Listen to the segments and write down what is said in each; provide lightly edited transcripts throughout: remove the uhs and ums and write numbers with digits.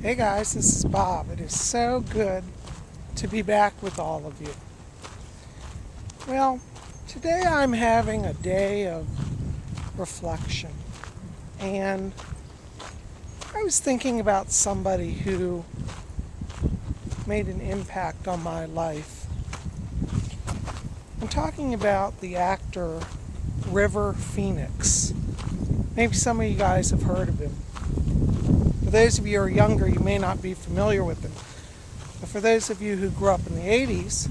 Hey guys, this is Bob. It is so good to be back with all of you. Well, today I'm having a day of reflection, and I was thinking about somebody who made an impact on my life. I'm talking about the actor River Phoenix. Maybe some of you guys have heard of him. For those of you who are younger, you may not be familiar with him. But for those of you who grew up in the 80s,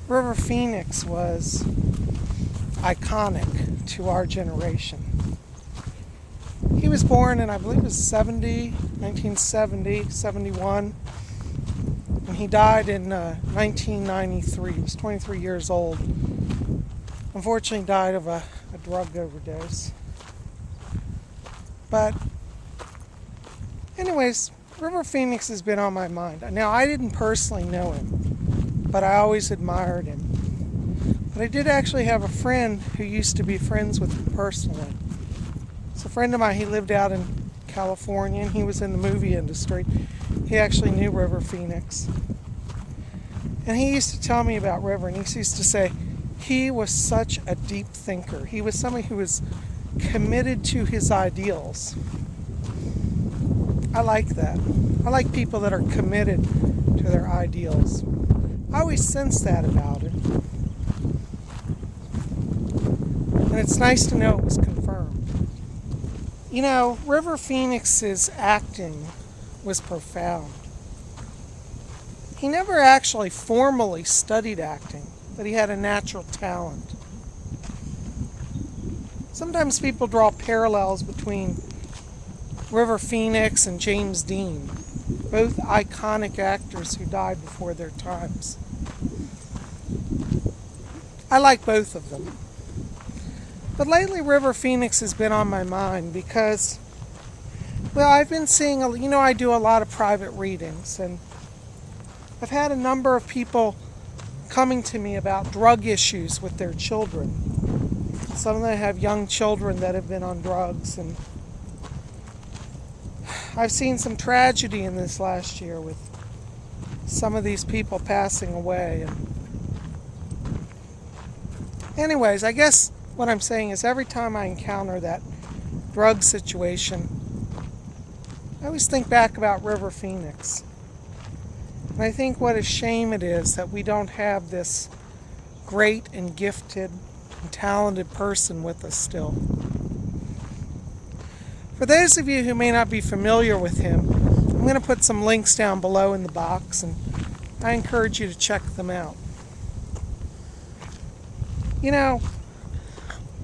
River Phoenix was iconic to our generation. He was born in, I believe it was 1970, 71, and he died in 1993. He was 23 years old. Unfortunately, died of a drug overdose. But anyways, River Phoenix has been on my mind. Now, I didn't personally know him, but I always admired him. But I did actually have a friend who used to be friends with him personally. It's a friend of mine. He lived out in California, and he was in the movie industry. He actually knew River Phoenix. And he used to tell me about River, and he used to say he was such a deep thinker. He was somebody who was committed to his ideals. I like that. I like people that are committed to their ideals. I always sense that about him. And it's nice to know it was confirmed. You know, River Phoenix's acting was profound. He never actually formally studied acting, but he had a natural talent. Sometimes people draw parallels between River Phoenix and James Dean, both iconic actors who died before their times. I like both of them. But lately River Phoenix has been on my mind because, well, I've been seeing, I do a lot of private readings, and I've had a number of people coming to me about drug issues with their children. Some of them have young children that have been on drugs, and I've seen some tragedy in this last year with some of these people passing away. And anyways, I guess what I'm saying is every time I encounter that drug situation, I always think back about River Phoenix. And I think what a shame it is that we don't have this great and gifted and talented person with us still. For those of you who may not be familiar with him, I'm going to put some links down below in the box, and I encourage you to check them out. You know,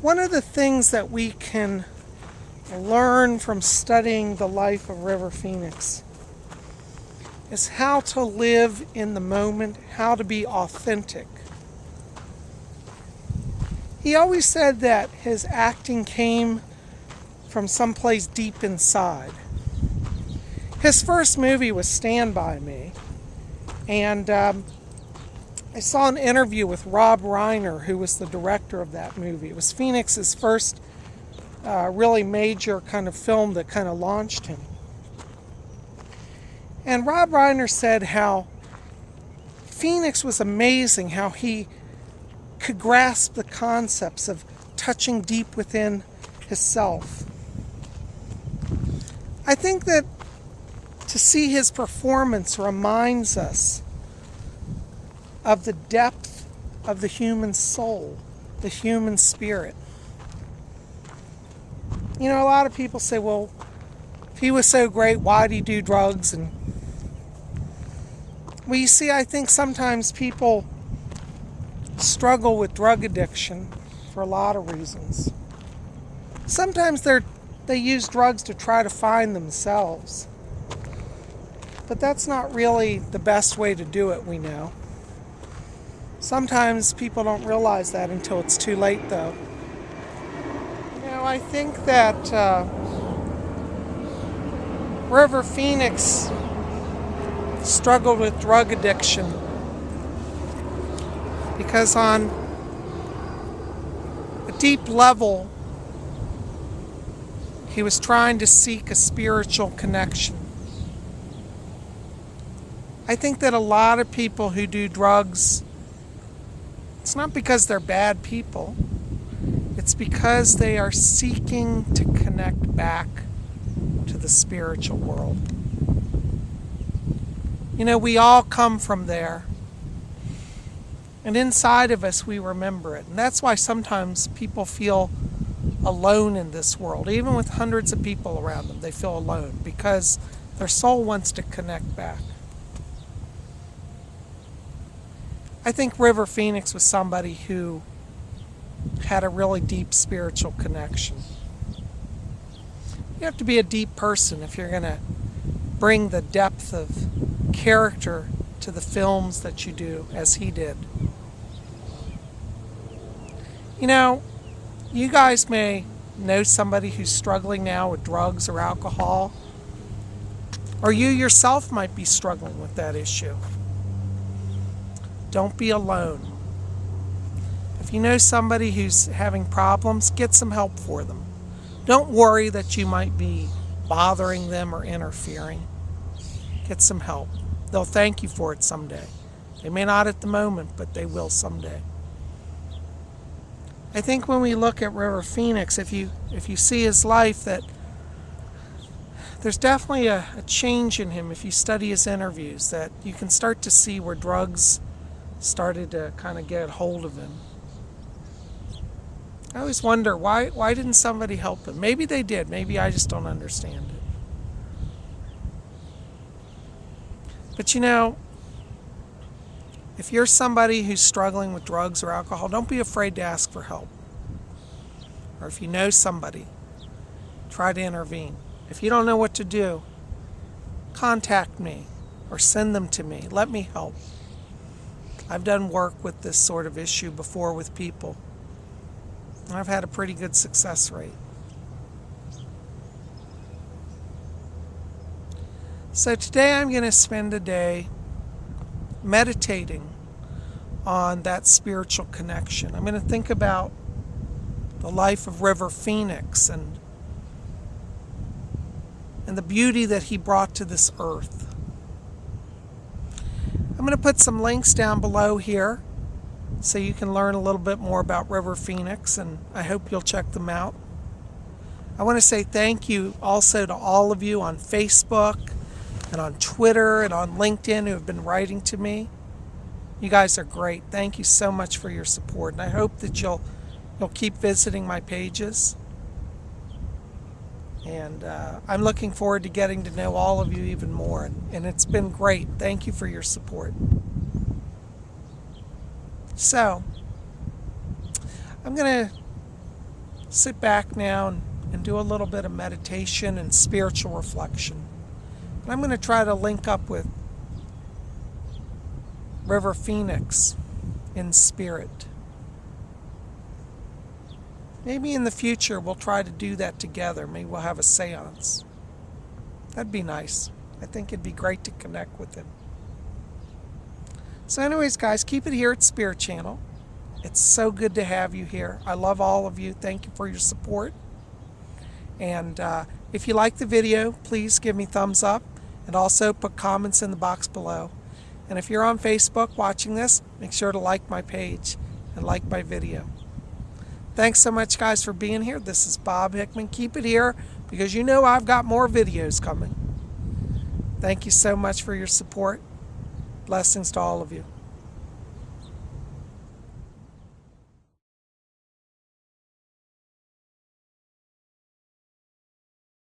one of the things that we can learn from studying the life of River Phoenix is how to live in the moment, how to be authentic. He always said that his acting came from someplace deep inside. His first movie was Stand By Me, and I saw an interview with Rob Reiner, who was the director of that movie. It was Phoenix's first really major kind of film that kind of launched him. And Rob Reiner said how Phoenix was amazing, how he could grasp the concepts of touching deep within himself. I think that to see his performance reminds us of the depth of the human soul, the human spirit. You know, a lot of people say, well, if he was so great, why did he do drugs? And well, you see, I think sometimes people struggle with drug addiction for a lot of reasons. Sometimes they use drugs to try to find themselves. But that's not really the best way to do it, we know. Sometimes people don't realize that until it's too late, though. You know, I think that River Phoenix struggled with drug addiction because on a deep level, he was trying to seek a spiritual connection. I think that a lot of people who do drugs, it's not because they're bad people. It's because they are seeking to connect back to the spiritual world. You know, we all come from there. And inside of us, we remember it. And that's why sometimes people feel alone in this world. Even with hundreds of people around them, they feel alone because their soul wants to connect back. I think River Phoenix was somebody who had a really deep spiritual connection. You have to be a deep person if you're going to bring the depth of character to the films that you do, as he did. You know, you guys may know somebody who's struggling now with drugs or alcohol, or you yourself might be struggling with that issue. Don't be alone. If you know somebody who's having problems, get some help for them. Don't worry that you might be bothering them or interfering. Get some help. They'll thank you for it someday. They may not at the moment, but they will someday. I think when we look at River Phoenix, if you see his life, that there's definitely a change in him. If you study his interviews, that you can start to see where drugs started to kind of get hold of him. I always wonder, why didn't somebody help him? Maybe they did. Maybe I just don't understand it. But you know, if you're somebody who's struggling with drugs or alcohol, don't be afraid to ask for help. Or if you know somebody, try to intervene. If you don't know what to do, contact me or send them to me. Let me help. I've done work with this sort of issue before with people. I've had a pretty good success rate. So today I'm going to spend a day meditating on that spiritual connection. I'm going to think about the life of River Phoenix and the beauty that he brought to this earth. I'm going to put some links down below here so you can learn a little bit more about River Phoenix, and I hope you'll check them out. I want to say thank you also to all of you on Facebook and on Twitter and on LinkedIn who have been writing to me. You guys are great. Thank you so much for your support, and I hope that you'll keep visiting my pages. And I'm looking forward to getting to know all of you even more, and it's been great. Thank you for your support. So, I'm going to sit back now and do a little bit of meditation and spiritual reflection. And I'm going to try to link up with River Phoenix in spirit. Maybe in the future we'll try to do that together. Maybe we'll have a seance. That'd be nice. I think it'd be great to connect with him. So anyways, guys, keep it here at Spirit Channel. It's so good to have you here. I love all of you. Thank you for your support. And if you like the video, please give me thumbs up and also put comments in the box below. And if you're on Facebook watching this, make sure to like my page and like my video. Thanks so much, guys, for being here. This is Bob Hickman. Keep it here because you know I've got more videos coming. Thank you so much for your support. Blessings to all of you.